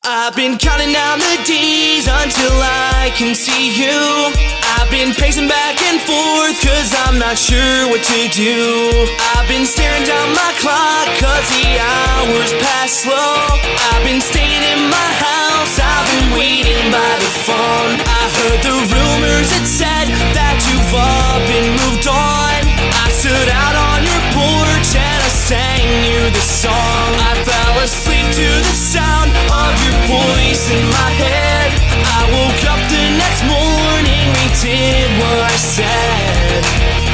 I've been counting down the days until I can see you. I've been pacing back and forth cause I'm not sure what to do. I've been staring down my clock cause the hours pass slow. I've been staying in my house, I've been waiting by the phone. I heard the rumors that said that you've all been moved on. I stood out on your porch and I sang you the song. I fell asleep to the sound of your voice in my head. I woke up the next morning, redid what I said.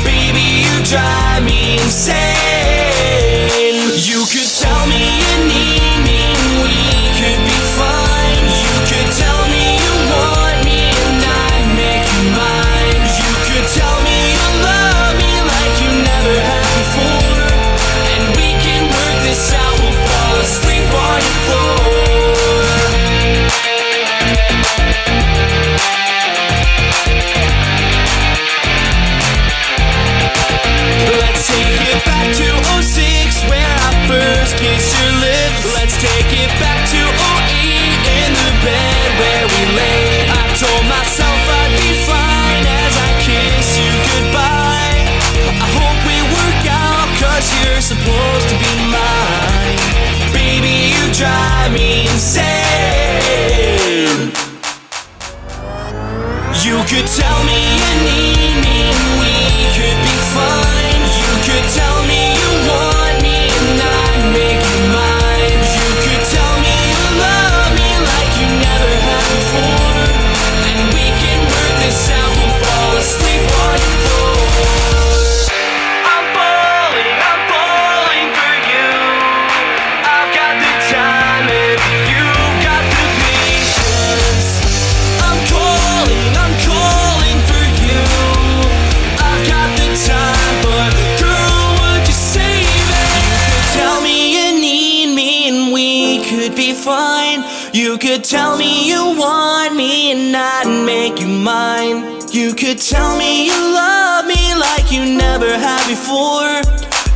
Baby, you drive me insane. You could tell me you need me and we could be fine. You could tell me you want me and I'd make you mine. You could tell me you love me like you never have before, and we can work this out, we'll fall asleep on your floor. Let's take it back to '06 where I first kissed your lips. Let's take it back to '08 in the bed where we lay. I told myself I'd be fine as I kiss you goodbye. I hope we work out cause you're supposed to be mine. Baby, you drive me insane. You could tell me you need me and we could be fine. You could tell me you want me and I'd make you mine. You could tell me you love me like you never have before, and we can work this out, we'll fall asleep on your floor. I'm falling for you. I've got the time if you've got the patience. I'm calling for you. I've got the time, but girl, would you save it? You could tell me you need me and we could be fine. You could tell me you want me and I'd make you mine. You could tell me you love me like you never have before,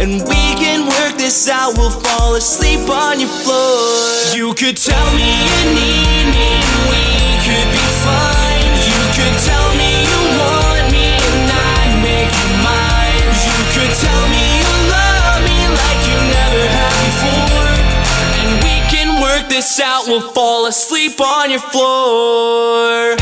and we can work this out, we'll fall asleep on your floor. You could tell me you need me and we could be fine. You could tell me you want me and I'd make you mine. You could tell me you love me like you never have before, and we can work this out, we'll fall asleep on your floor.